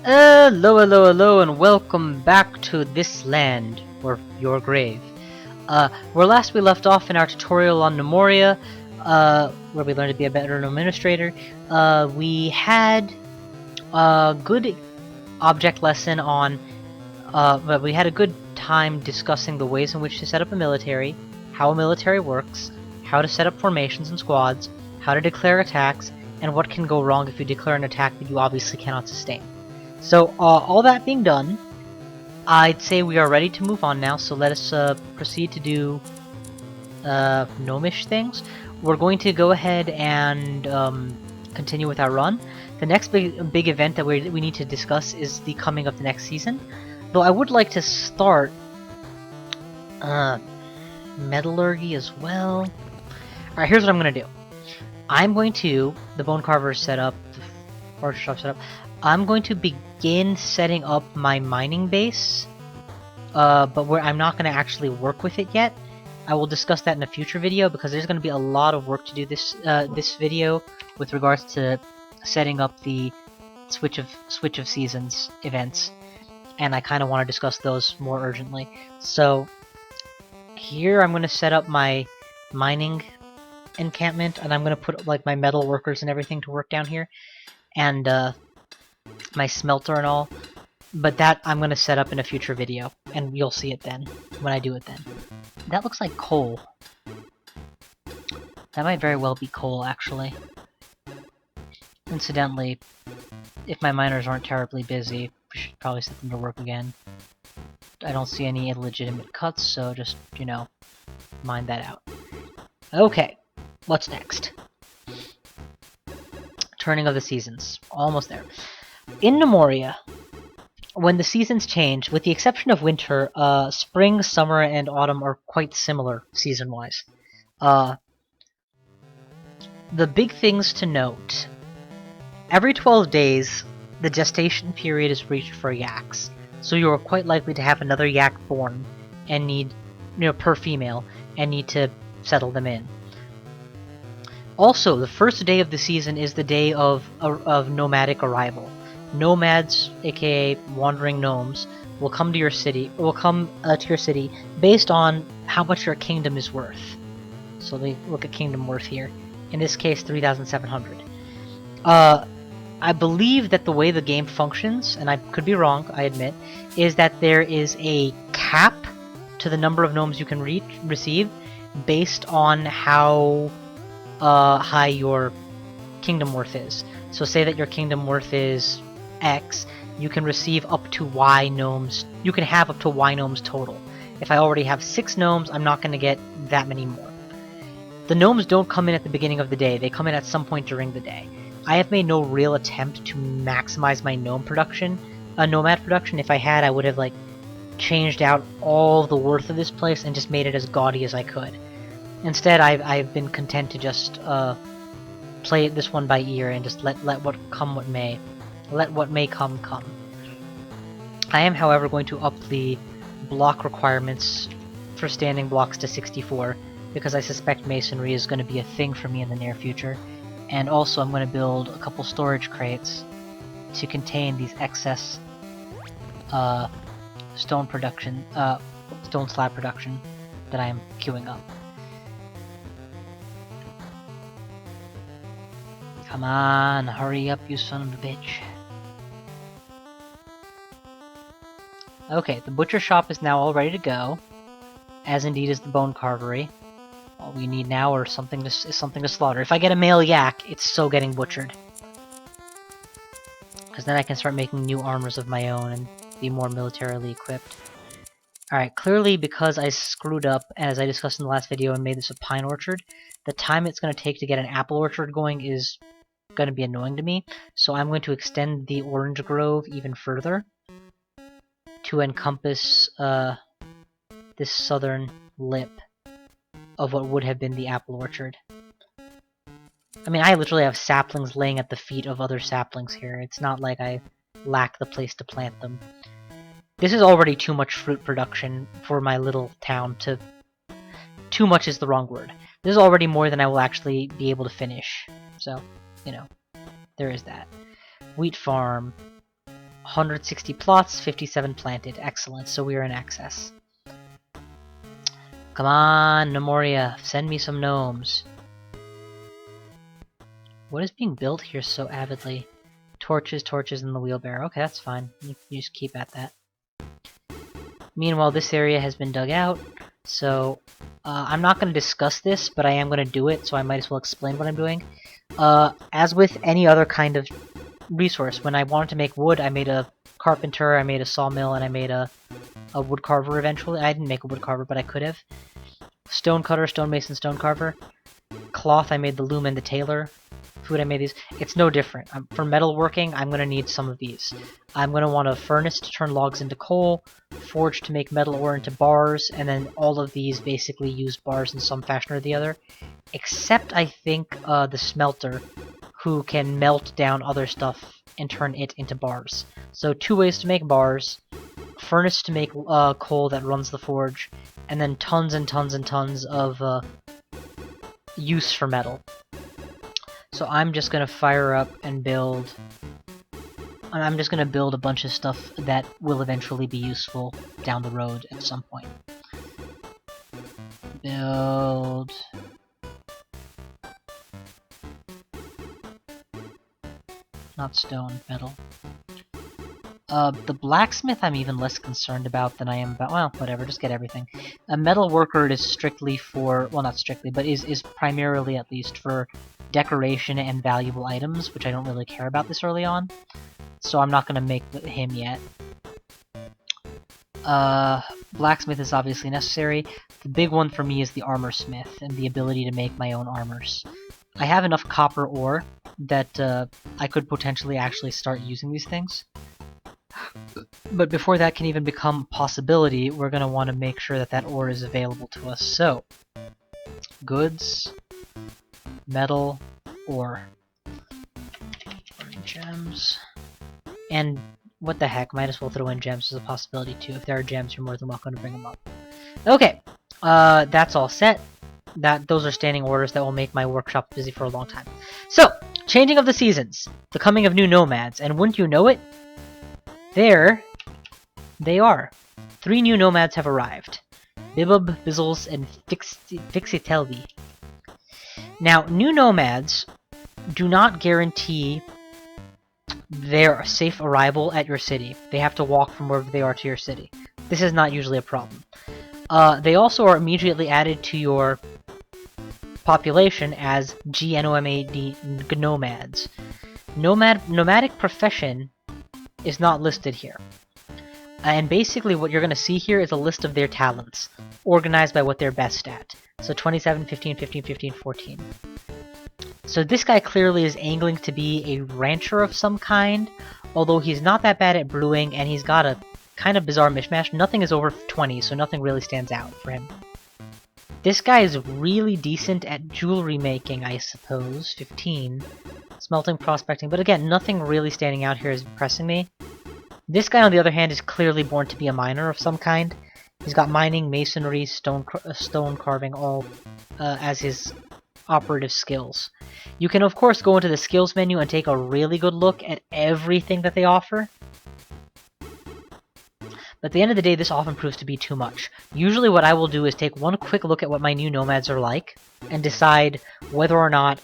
Hello, and welcome back to this land, or your grave. Where last we left off in our tutorial on Gnomoria, where we learned to be a better administrator, we had a good object lesson on, but we had a good time discussing the ways in which to set up a military, how a military works, how to set up formations and squads, how to declare attacks, and what can go wrong if you declare an attack that you obviously cannot sustain. So, all that being done, I'd say we are ready to move on now, so let us proceed to do gnomish things. We're going to go ahead and continue with our run. The next big event that we need to discuss is the coming of the next season, though I would like to start metallurgy as well. Alright, here's what I'm going to do. I'm going to, the bone carver is set up, the forge shop set up, I'm going to begin setting up my mining base, but where I'm not going to actually work with it yet. I will discuss that in a future video because there's going to be a lot of work to do this video with regards to setting up the switch of seasons events, and I kind of want to discuss those more urgently. So here I'm going to set up my mining encampment, and I'm going to put like my metal workers and everything to work down here, and my smelter and all, but that I'm going to set up in a future video, and you'll see it then, when I do it then. That looks like coal. That might very well be coal, actually. Incidentally, if my miners aren't terribly busy, we should probably set them to work again. I don't see any illegitimate cuts, so just, you know, mind that out. Okay, what's next? Turning of the seasons. Almost there. In Gnomoria, when the seasons change, with the exception of winter, spring, summer, and autumn are quite similar season-wise. The big things to note. Every 12 days, the gestation period is reached for yaks, so you are quite likely to have another yak born, and need, per female, and need to settle them in. Also, the first day of the season is the day of nomadic arrival. Nomads, aka wandering gnomes, will come to your city. Based on how much your kingdom is worth. So they look at kingdom worth here. In this case, 3,700. I believe that the way the game functions, and I could be wrong, I admit, is that there is a cap to the number of gnomes you can receive based on how high your kingdom worth is. So say that your kingdom worth is X, you can receive up to Y gnomes. You can have up to Y gnomes total. If I already have 6 gnomes, I'm not going to get that many more. The gnomes don't come in at the beginning of the day, they come in at some point during the day. I have made no real attempt to maximize my nomad production. If I had, I would have like changed out all the worth of this place and just made it as gaudy as I could. Instead, I've been content to just play this one by ear and just let what come what may. Let what may come, come. I am, however, going to up the block requirements for standing blocks to 64, because I suspect masonry is going to be a thing for me in the near future. And also I'm going to build a couple storage crates to contain these excess stone slab production that I am queuing up. Come on, hurry up, you son of a bitch. Okay, the butcher shop is now all ready to go, as indeed is the bone carvery. All we need now is something to slaughter. If I get a male yak, it's so getting butchered. Because then I can start making new armors of my own and be more militarily equipped. Alright, clearly because I screwed up, as I discussed in the last video, and made this a pine orchard, the time it's going to take to get an apple orchard going is going to be annoying to me, so I'm going to extend the orange grove even further to encompass this southern lip of what would have been the apple orchard. I mean, I literally have saplings laying at the feet of other saplings here. It's not like I lack the place to plant them. This is already too much fruit production for my little town to... Too much is the wrong word. This is already more than I will actually be able to finish. So, you know, there is that. Wheat farm. 160 plots, 57 planted. Excellent, so we are in excess. Come on, Gnomoria, send me some gnomes. What is being built here so avidly? Torches, torches, and the wheelbarrow. Okay, that's fine. You just keep at that. Meanwhile, this area has been dug out, so I'm not going to discuss this, but I am going to do it, so I might as well explain what I'm doing. As with any other kind of resource, when I wanted to make wood, I made a carpenter, I made a sawmill, and I made a wood carver eventually. I didn't make a wood carver, but I could have. Stone cutter, stonemason, stone carver. Cloth, I made the loom and the tailor. Food, I made these. It's no different. For metalworking, I'm going to need some of these. I'm going to want a furnace to turn logs into coal, forge to make metal ore into bars, and then all of these basically use bars in some fashion or the other. Except, I think, the smelter, who can melt down other stuff and turn it into bars. So 2 ways to make bars. Furnace to make coal that runs the forge, and then tons and tons and tons of use for metal. So I'm just gonna fire up and build. I'm just gonna build a bunch of stuff that will eventually be useful down the road at some point. Build. Not stone, metal. The blacksmith I'm even less concerned about than I am about, well, whatever, just get everything. A metal worker is strictly for, well, not strictly, but is primarily at least for decoration and valuable items, which I don't really care about this early on. So I'm not going to make him yet. Blacksmith is obviously necessary. The big one for me is the armor smith and the ability to make my own armors. I have enough copper ore that I could potentially actually start using these things. But before that can even become a possibility, we're going to want to make sure that that ore is available to us. So, goods, metal, ore. Gems. And what the heck, might as well throw in gems as a possibility too. If there are gems, you're more than welcome to bring them up. Okay, that's all set. Those are standing orders that will make my workshop busy for a long time. So, changing of the seasons. The coming of new nomads. And wouldn't you know it, there they are. 3 new nomads have arrived. Bibub, Bizzles, and Fixitelvi. Now, new nomads do not guarantee their safe arrival at your city. They have to walk from wherever they are to your city. This is not usually a problem. They also are immediately added to your population as GNOMAD nomads. Nomadic profession is not listed here. And basically what you're going to see here is a list of their talents, organized by what they're best at. So 27, 15, 15, 15, 14. So this guy clearly is angling to be a rancher of some kind, although he's not that bad at brewing, and he's got a kind of bizarre mishmash. Nothing is over 20, so nothing really stands out for him. This guy is really decent at jewelry making, I suppose. 15. Smelting, prospecting, but again, nothing really standing out here is impressing me. This guy, on the other hand, is clearly born to be a miner of some kind. He's got mining, masonry, stone carving, all as his operative skills. You can, of course, go into the skills menu and take a really good look at everything that they offer. But at the end of the day, this often proves to be too much. Usually what I will do is take one quick look at what my new nomads are like, and decide whether or not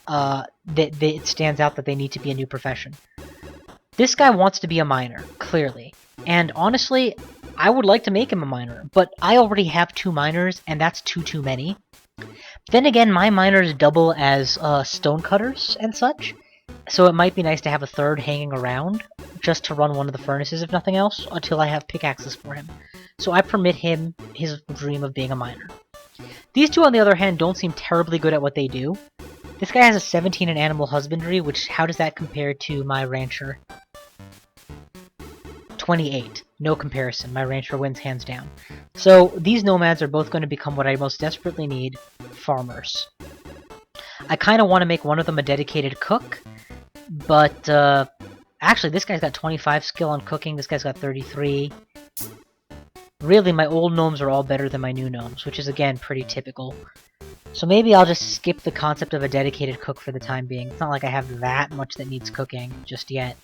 it stands out that they need to be a new profession. This guy wants to be a miner, clearly. And honestly, I would like to make him a miner, but I already have 2 miners, and that's too many. Then again, my miners double as stonecutters and such, so it might be nice to have a 3rd hanging around, just to run one of the furnaces if nothing else, until I have pickaxes for him. So I permit him his dream of being a miner. These 2, on the other hand, don't seem terribly good at what they do. This guy has a 17 in animal husbandry, which, how does that compare to my rancher? 28. No comparison. My rancher wins hands down. So these nomads are both going to become what I most desperately need, farmers. I kind of want to make one of them a dedicated cook, but actually this guy's got 25 skill on cooking, this guy's got 33. Really, my old gnomes are all better than my new gnomes, which is again pretty typical. So maybe I'll just skip the concept of a dedicated cook for the time being. It's not like I have that much that needs cooking just yet.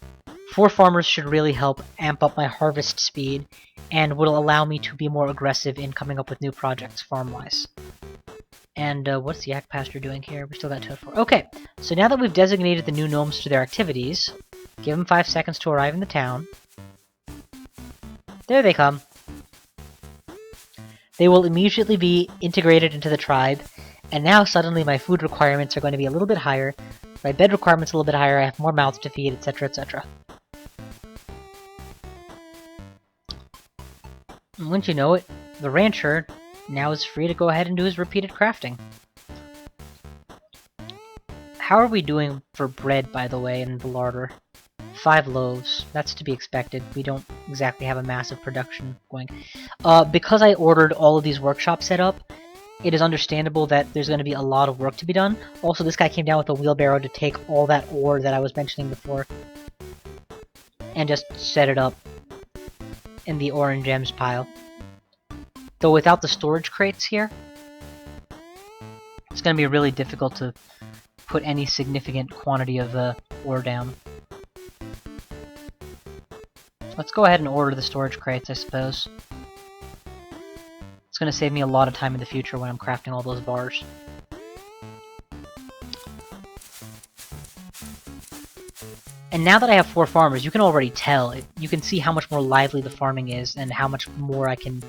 4 farmers should really help amp up my harvest speed and will allow me to be more aggressive in coming up with new projects farm-wise. And what's the yak pasture doing here? We still got 2 4. Okay, so now that we've designated the new gnomes to their activities, give them 5 seconds to arrive in the town. There they come. They will immediately be integrated into the tribe, and now suddenly my food requirements are going to be a little bit higher, my bed requirements a little bit higher, I have more mouths to feed, etc, etc. And wouldn't you know it, the rancher now is free to go ahead and do his repeated crafting. How are we doing for bread, by the way, in the larder? 5 loaves. That's to be expected. We don't exactly have a massive production going. Because I ordered all of these workshops set up, it is understandable that there's going to be a lot of work to be done. Also, this guy came down with a wheelbarrow to take all that ore that I was mentioning before and just set it up in the ore and gems pile. Though without the storage crates here, it's going to be really difficult to put any significant quantity of ore down. Let's go ahead and order the storage crates, I suppose. It's going to save me a lot of time in the future when I'm crafting all those bars. And now that I have 4 farmers, you can already tell. You can see how much more lively the farming is and how much more I can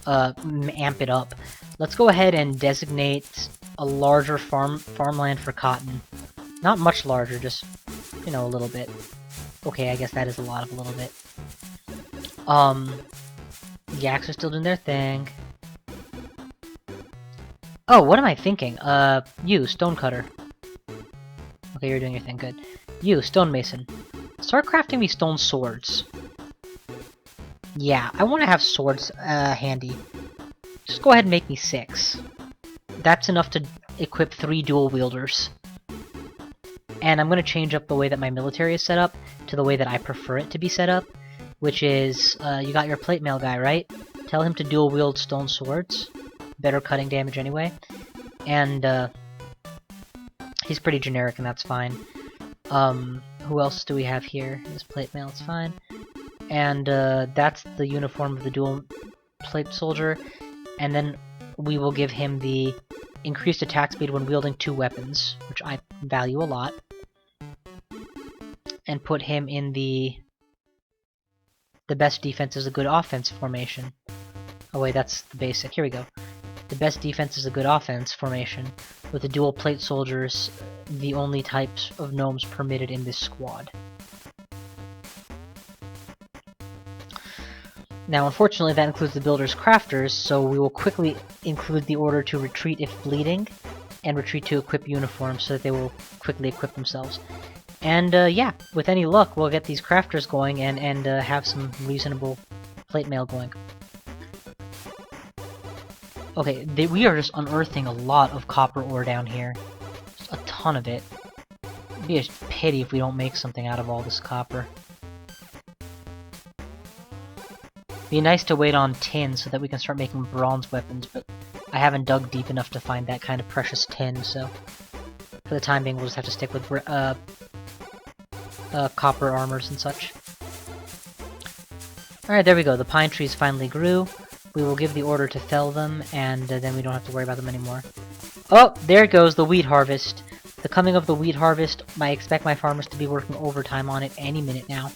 amp it up. Let's go ahead and designate a larger farmland for cotton. Not much larger, just, you know, a little bit. Okay, I guess that is a lot of a little bit. Yaks are still doing their thing. Oh, what am I thinking? You, stonecutter. Okay, you're doing your thing, good. You, stonemason. Start crafting me stone swords. Yeah, I want to have swords handy. Just go ahead and make me 6. That's enough to equip 3 dual wielders. And I'm going to change up the way that my military is set up to the way that I prefer it to be set up, which is, you got your plate mail guy, right? Tell him to dual wield stone swords. Better cutting damage anyway. And, he's pretty generic and that's fine. Who else do we have here? This plate mail, it's fine. And, that's the uniform of the dual plate soldier. And then we will give him the increased attack speed when wielding 2 weapons, which I value a lot. And put him in the best defense is a good offense formation. Oh wait, that's the basic. Here we go. The best defense is a good offense formation, with the dual plate soldiers the only types of gnomes permitted in this squad. Now, unfortunately, that includes the builders' crafters, so we will quickly include the order to retreat if bleeding, and retreat to equip uniforms so that they will quickly equip themselves. And yeah, with any luck, we'll get these crafters going and have some reasonable plate mail going. Okay, we are just unearthing a lot of copper ore down here. Just a ton of it. It'd be a pity if we don't make something out of all this copper. Be nice to wait on tin so that we can start making bronze weapons, but I haven't dug deep enough to find that kind of precious tin, so for the time being we'll just have to stick with copper armors and such. Alright, there we go. The pine trees finally grew. We will give the order to fell them, and then we don't have to worry about them anymore. Oh, there goes the wheat harvest. The coming of the wheat harvest, I expect my farmers to be working overtime on it any minute now.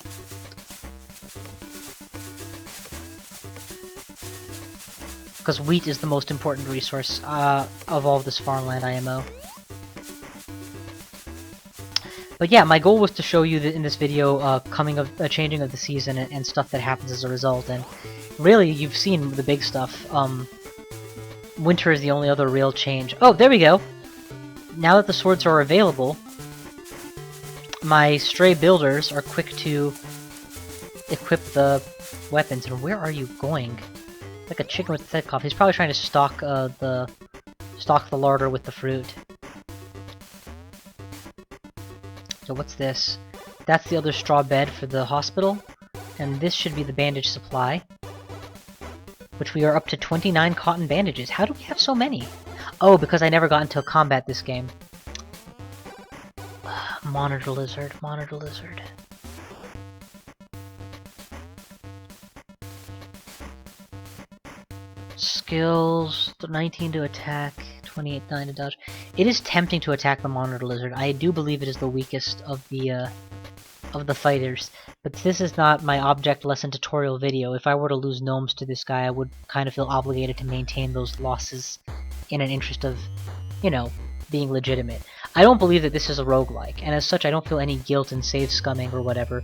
Because wheat is the most important resource of all of this farmland IMO. But yeah, my goal was to show you that in this video changing of the season and stuff that happens as a result, and really, you've seen the big stuff. Winter is the only other real change. Oh, there we go! Now that the swords are available, my stray builders are quick to equip the weapons. And where are you going? Like a chicken with its head cough. He's probably trying to stock the larder with the fruit. So what's this? That's the other straw bed for the hospital, and this should be the bandage supply, which we are up to 29 cotton bandages. How do we have so many? Oh, because I never got into combat this game. Monitor lizard, monitor lizard. Skills, 19 to attack, 28 9 to dodge. It is tempting to attack the monitor lizard. I do believe it is the weakest of the fighters, but this is not my object lesson tutorial video. If I were to lose gnomes to this guy, I would kind of feel obligated to maintain those losses in an interest of, you know, being legitimate. I don't believe that this is a roguelike, and as such I don't feel any guilt in save scumming or whatever,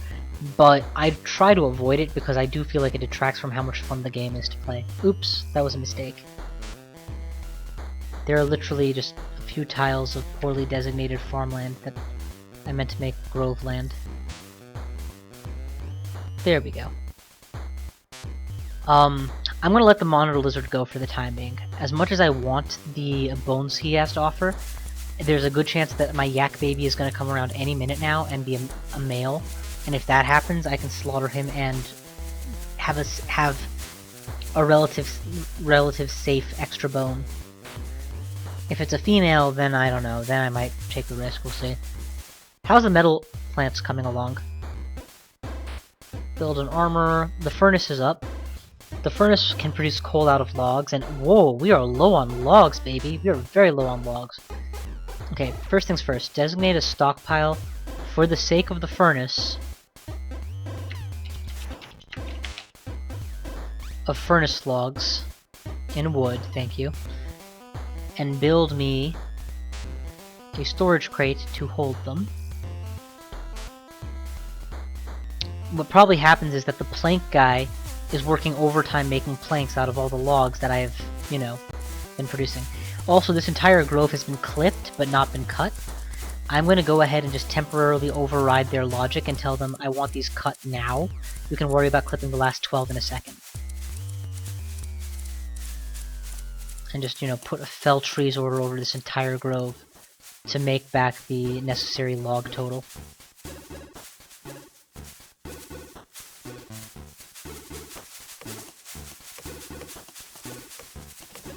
but I try to avoid it because I do feel like it detracts from how much fun the game is to play. Oops, that was a mistake. There are literally just a few tiles of poorly designated farmland that I meant to make grove land. There we go. I'm gonna let the monitor lizard go for the time being. As much as I want the bones he has to offer, there's a good chance that my yak baby is gonna come around any minute now and be a male, and if that happens, I can slaughter him and have a relative safe extra bone. If it's a female, then I don't know. Then I might take the risk. We'll see. How's the metal plants coming along? Build an armor. The furnace is up. The furnace can produce coal out of logs, and whoa, we are low on logs, baby. We are very low on logs. Okay, first things first. Designate a stockpile for the sake of the furnace of furnace logs in wood, thank you. And build me a storage crate to hold them. What probably happens is that the plank guy is working overtime making planks out of all the logs that I have, you know, been producing. Also, this entire grove has been clipped, but not been cut. I'm going to go ahead and just temporarily override their logic and tell them I want these cut now. You can worry about clipping the last 12 in a second. And just, you know, put a fell trees order over this entire grove to make back the necessary log total.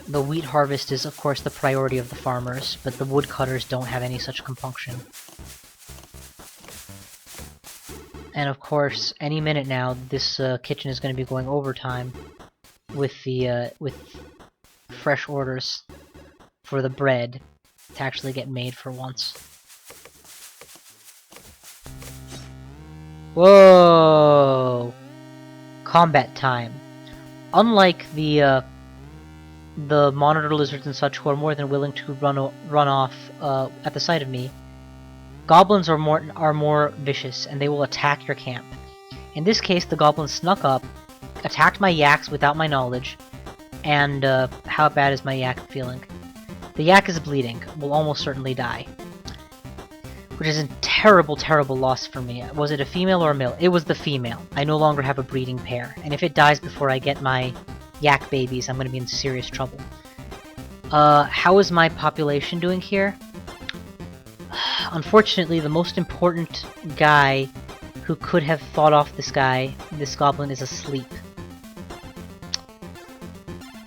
The wheat harvest is, of course, the priority of the farmers, but the woodcutters don't have any such compunction. And of course, any minute now, this kitchen is going to be going overtime with the with fresh orders for the bread to actually get made for once. Whoa! Combat time. Unlike the monitor lizards and such who are more than willing to run off at the sight of me, goblins are more vicious, and they will attack your camp. In this case, the goblins snuck up, attacked my yaks without my knowledge, and how bad is my yak feeling? The yak is bleeding, will almost certainly die. Which is a terrible, terrible loss for me. Was it a female or a male? It was the female. I no longer have a breeding pair, and if it dies before I get my yak babies, I'm going to be in serious trouble. How is my population doing here? Unfortunately, the most important guy who could have fought off this goblin, is asleep.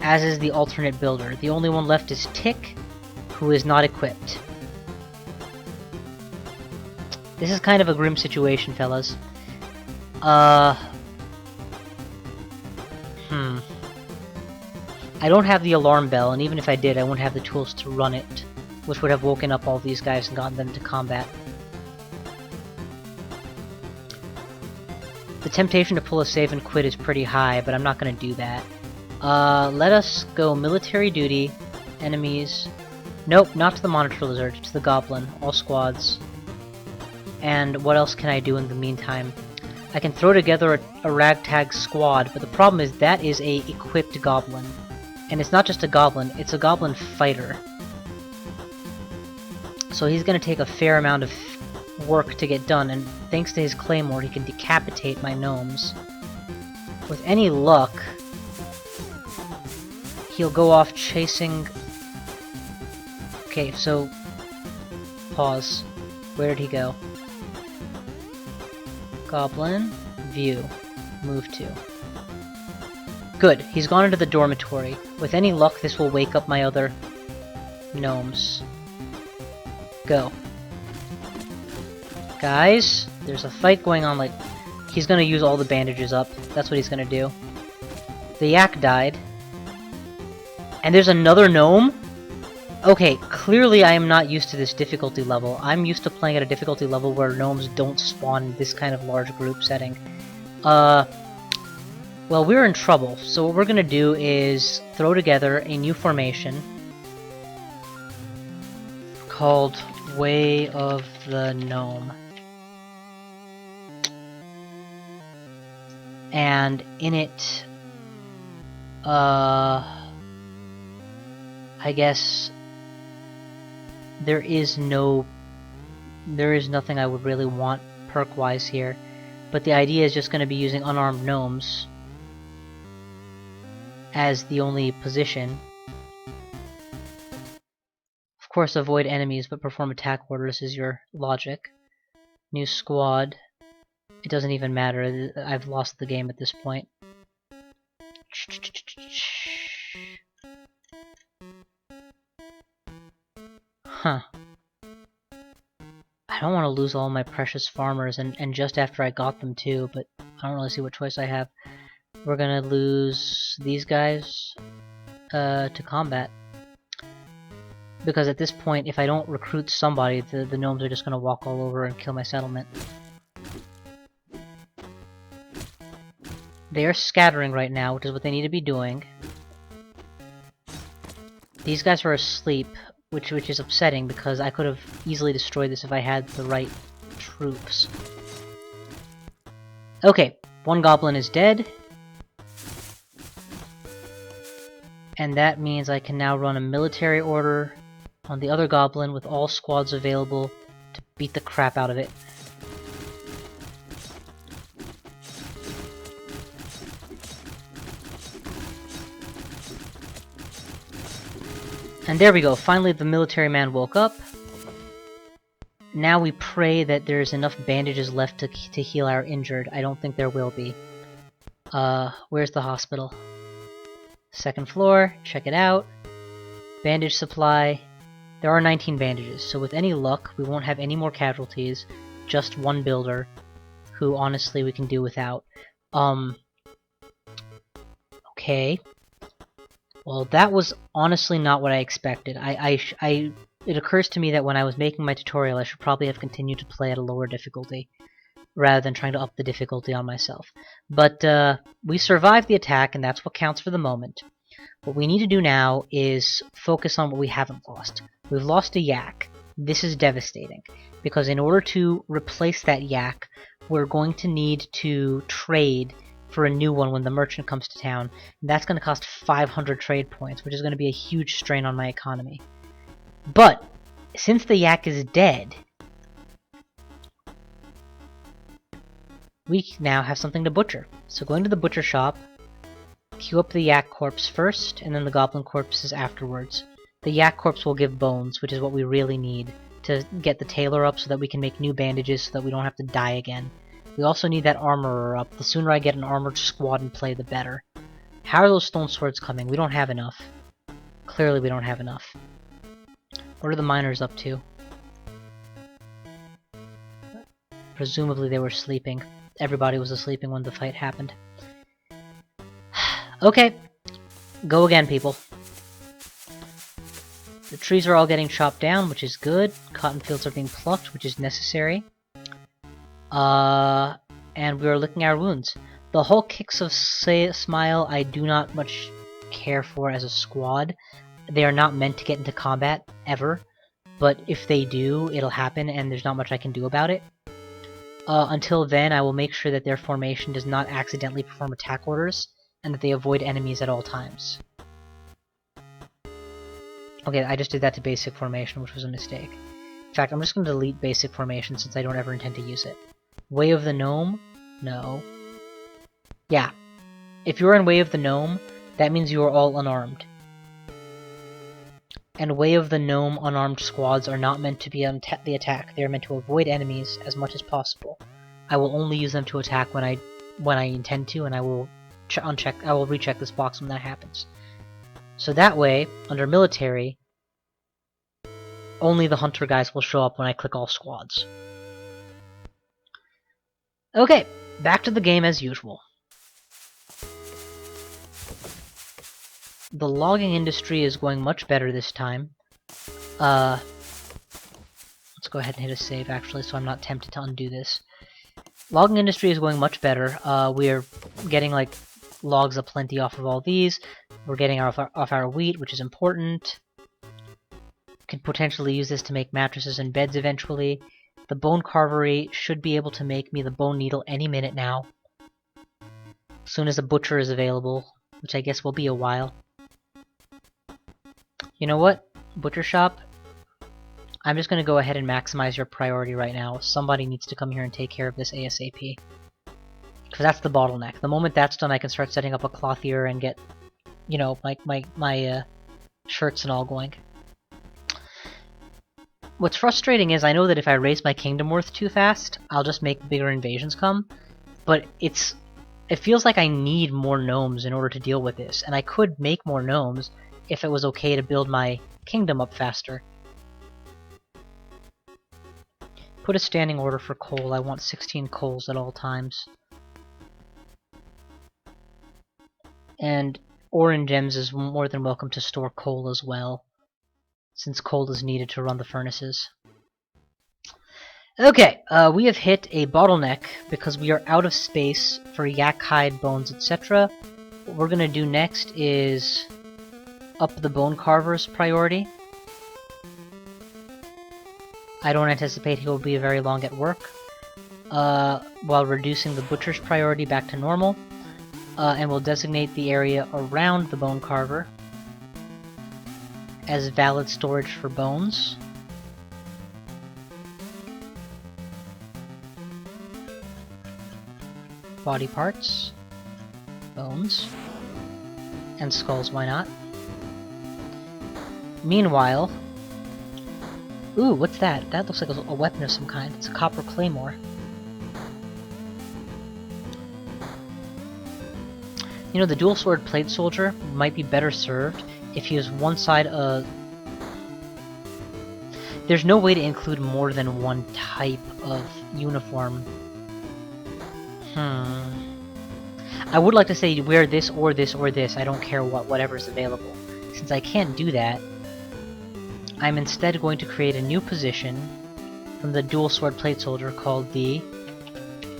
As is the alternate builder. The only one left is Tick, who is not equipped. This is kind of a grim situation, fellas. I don't have the alarm bell, and even if I did, I wouldn't have the tools to run it, which would have woken up all these guys and gotten them to combat. The temptation to pull a save and quit is pretty high, but I'm not going to do that. Let us go military duty, enemies. Nope, not to the monitor lizard, to the goblin, all squads. And what else can I do in the meantime? I can throw together a ragtag squad, but the problem is that is a equipped goblin. And it's not just a goblin, it's a goblin fighter. So he's gonna take a fair amount of work to get done, and thanks to his claymore he can decapitate my gnomes. With any luck, he'll go off chasing... Okay, so... Pause. Where did he go? Goblin, view, move to. Good, he's gone into the dormitory. With any luck, this will wake up my other gnomes. Go. Guys, there's a fight going on, like... He's gonna use all the bandages up. That's what he's gonna do. The yak died. And there's another gnome? Okay, clearly I am not used to this difficulty level. I'm used to playing at a difficulty level where gnomes don't spawn in this kind of large group setting. Well, we're in trouble, so what we're gonna do is throw together a new formation called Way of the Gnome. And in it, I guess there is nothing I would really want perk-wise here, but the idea is just going to be using unarmed gnomes as the only position. Of course, avoid enemies but perform attack orders is your logic. New squad. It doesn't even matter, I've lost the game at this point. Huh. I don't want to lose all my precious farmers, and just after I got them too, but I don't really see what choice I have. We're gonna lose these guys to combat. Because at this point, if I don't recruit somebody, the gnomes are just gonna walk all over and kill my settlement. They are scattering right now, which is what they need to be doing. These guys are asleep, which is upsetting because I could have easily destroyed this if I had the right troops. Okay, one goblin is dead. And that means I can now run a military order on the other goblin with all squads available to beat the crap out of it. And there we go, finally the military man woke up. Now we pray that there's enough bandages left to heal our injured. I don't think there will be. Where's the hospital? Second floor, check it out. Bandage supply. There are 19 bandages, so with any luck, we won't have any more casualties. Just one builder, who honestly we can do without. Okay. Well, that was honestly not what I expected. It occurs to me that when I was making my tutorial, I should probably have continued to play at a lower difficulty, rather than trying to up the difficulty on myself. But, we survived the attack, and that's what counts for the moment. What we need to do now is focus on what we haven't lost. We've lost a yak. This is devastating, because in order to replace that yak, we're going to need to trade for a new one when the merchant comes to town. And that's going to cost 500 trade points, which is going to be a huge strain on my economy. But, since the yak is dead, we now have something to butcher. So going to the butcher shop, queue up the yak corpse first, and then the goblin corpses afterwards. The yak corpse will give bones, which is what we really need to get the tailor up so that we can make new bandages so that we don't have to die again. We also need that armorer up. The sooner I get an armored squad in play, the better. How are those stone swords coming? We don't have enough. Clearly we don't have enough. What are the miners up to? Presumably they were sleeping. Everybody was asleep when the fight happened. Okay. Go again, people. The trees are all getting chopped down, which is good. Cotton fields are being plucked, which is necessary. And we are licking our wounds. The whole Kicks of Smile I do not much care for as a squad. They are not meant to get into combat, ever. But if they do, it'll happen, and there's not much I can do about it. Until then, I will make sure that their formation does not accidentally perform attack orders, and that they avoid enemies at all times. Okay, I just did that to basic formation, which was a mistake. In fact, I'm just going to delete basic formation since I don't ever intend to use it. Way of the Gnome? No. Yeah. If you're in Way of the Gnome, that means you are all unarmed. And Way of the Gnome unarmed squads are not meant to be on the attack. They are meant to avoid enemies as much as possible. I will only use them to attack when I intend to, and I will recheck this box when that happens. So that way, under military, only the hunter guys will show up when I click all squads. Okay, back to the game as usual. the logging industry is going much better this time. Let's go ahead and hit a save, actually, so I'm not tempted to undo this. Logging industry is going much better. We're getting, like, logs aplenty off of all these. We're getting off our wheat, which is important. Can potentially use this to make mattresses and beds eventually. The bone carvery should be able to make me the bone needle any minute now. As soon as a butcher is available, which I guess will be a while. You know what? Butcher shop? I'm just gonna go ahead and maximize your priority right now. Somebody needs to come here and take care of this ASAP. Because that's the bottleneck. The moment that's done, I can start setting up a clothier and get, you know, my shirts and all going. What's frustrating is I know that if I raise my kingdom worth too fast, I'll just make bigger invasions come. But it feels like I need more gnomes in order to deal with this. And I could make more gnomes if it was okay to build my kingdom up faster. Put a standing order for coal. I want 16 coals at all times. And Orange Gems is more than welcome to store coal as well, since coal is needed to run the furnaces. Okay, we have hit a bottleneck because we are out of space for yak hide, bones, etc. What we're gonna do next is up the bone carver's priority. I don't anticipate he will be very long at work, while reducing the butcher's priority back to normal, and we'll designate the area around the bone carver as valid storage for bones. Body parts, bones, and skulls, why not? Meanwhile, ooh, what's that? That looks like a weapon of some kind. It's a copper claymore. You know, the dual sword plate soldier might be better served if he was one side of... There's no way to include more than one type of uniform. I would like to say wear this or this or this. I don't care whatever's available. Since I can't do that, I'm instead going to create a new position from the dual sword plate soldier called the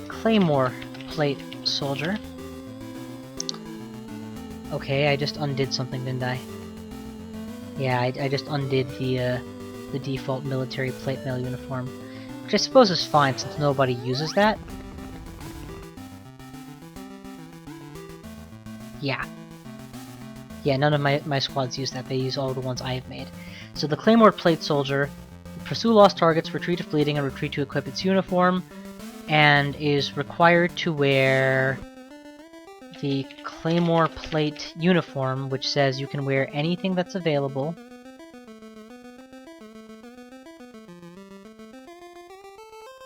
Claymore plate soldier. Okay, I just undid something, didn't I? Yeah, I just undid the default military plate mail uniform, which I suppose is fine since nobody uses that. Yeah, none of my squads use that. They use all the ones I have made. So the Claymore plate soldier, pursue lost targets, retreat if bleeding, and retreat to equip its uniform, and is required to wear the Claymore plate uniform, which says you can wear anything that's available.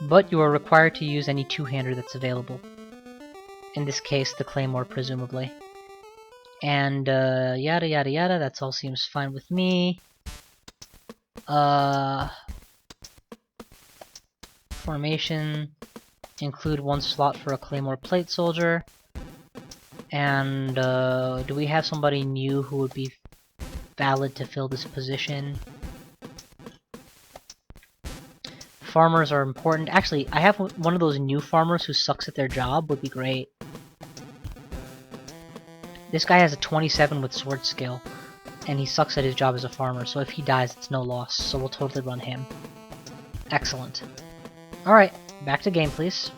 But you are required to use any two-hander that's available. In this case, the Claymore, presumably. And, yada yada yada, that all seems fine with me. Formation, include one slot for a Claymore plate soldier. And, do we have somebody new who would be valid to fill this position? Farmers are important. Actually, I have one of those new farmers who sucks at their job, would be great. This guy has a 27 with sword skill, and he sucks at his job as a farmer, so if he dies, it's no loss, so we'll totally run him. Excellent. Alright, back to game, please.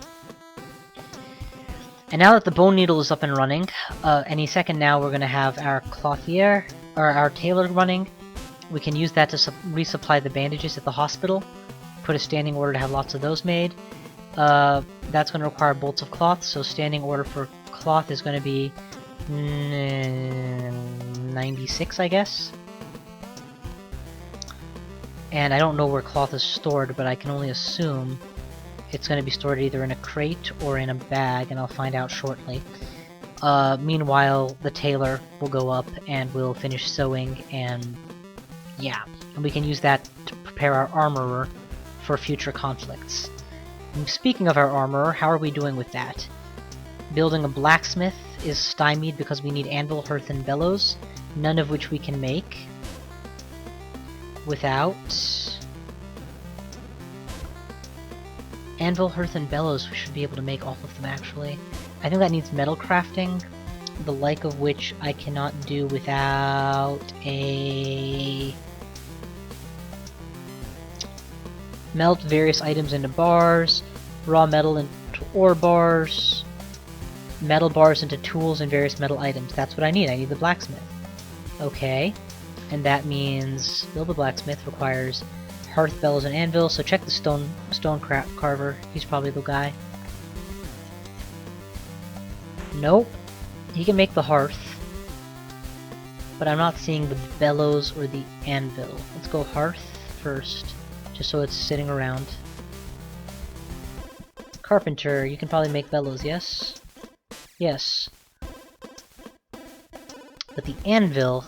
And now that the bone needle is up and running, any second now we're going to have our clothier, or our tailor running. We can use that to resupply the bandages at the hospital. Put a standing order to have lots of those made. That's going to require bolts of cloth, so standing order for cloth is going to be 96, I guess. And I don't know where cloth is stored, but I can only assume it's going to be stored either in a crate or in a bag, and I'll find out shortly. Meanwhile, the tailor will go up and we'll finish sewing, and yeah. And we can use that to prepare our armorer for future conflicts. And speaking of our armorer, how are we doing with that? Building a blacksmith is stymied because we need anvil, hearth, and bellows. none of which we can make without anvil, hearth, and bellows. We should be able to make all of them, actually. I think that needs metal crafting, the like of which I cannot do without a... Melt various items into bars, raw metal into ore bars, metal bars into tools and various metal items. That's what I need. I need the blacksmith. Okay. And that means build the blacksmith requires hearth, bellows, and anvil. So check the stone carver. He's probably the guy. Nope. He can make the hearth. But I'm not seeing the bellows or the anvil. Let's go hearth first, just so it's sitting around. Carpenter, you can probably make bellows, yes? Yes. But the anvil,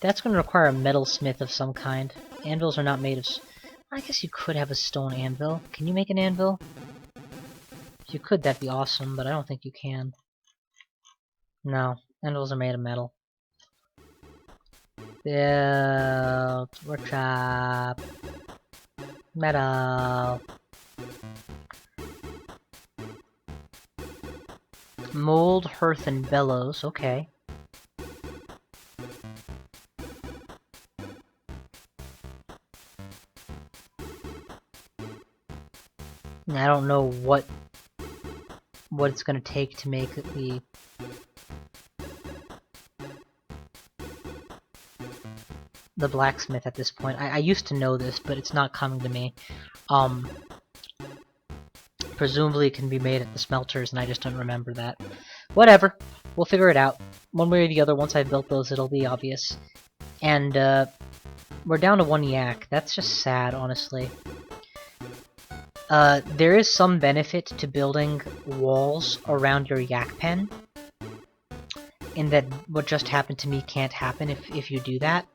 that's going to require a metalsmith of some kind. Anvils are not made of... I guess you could have a stone anvil. Can you make an anvil? If you could, that'd be awesome, but I don't think you can. No, anvils are made of metal. Build, workshop, metal. Mold, hearth, and bellows, okay. I don't know what it's gonna take to make the blacksmith at this point. I used to know this, but it's not coming to me. Presumably it can be made at the smelters, and I just don't remember that. Whatever. We'll figure it out. One way or the other, once I've built those, it'll be obvious. And, we're down to 1 yak. That's just sad, honestly. There is some benefit to building walls around your yak pen, in that what just happened to me can't happen if you do that.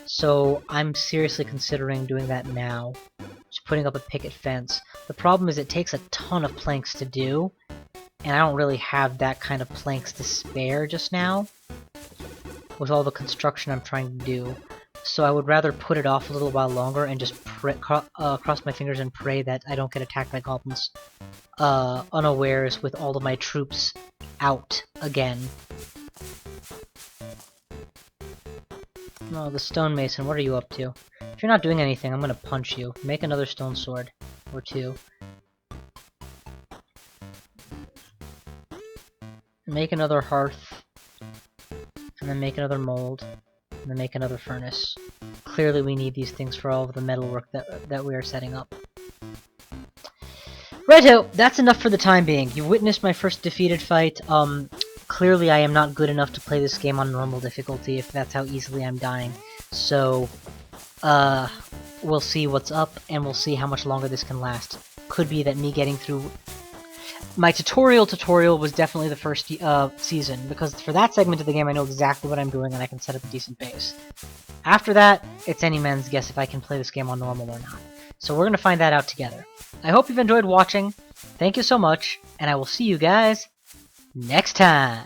So I'm seriously considering doing that now. Just putting up a picket fence. The problem is it takes a ton of planks to do, and I don't really have that kind of planks to spare just now, with all the construction I'm trying to do. So I would rather put it off a little while longer and just cross my fingers and pray that I don't get attacked by goblins unawares with all of my troops out again. Oh, the stonemason, what are you up to? If you're not doing anything, I'm gonna punch you. Make another stone sword. Or 2. Make another hearth. And then make another mold. And then make another furnace. Clearly we need these things for all of the metalwork that we are setting up. Righto! That's enough for the time being. You witnessed my first defeated fight. Clearly I am not good enough to play this game on normal difficulty if that's how easily I'm dying. So, we'll see what's up, and we'll see how much longer this can last. Could be that me getting through... My tutorial was definitely the first season, because for that segment of the game I know exactly what I'm doing and I can set up a decent pace. After that, it's any man's guess if I can play this game on normal or not. So we're gonna find that out together. I hope you've enjoyed watching, thank you so much, and I will see you guys next time!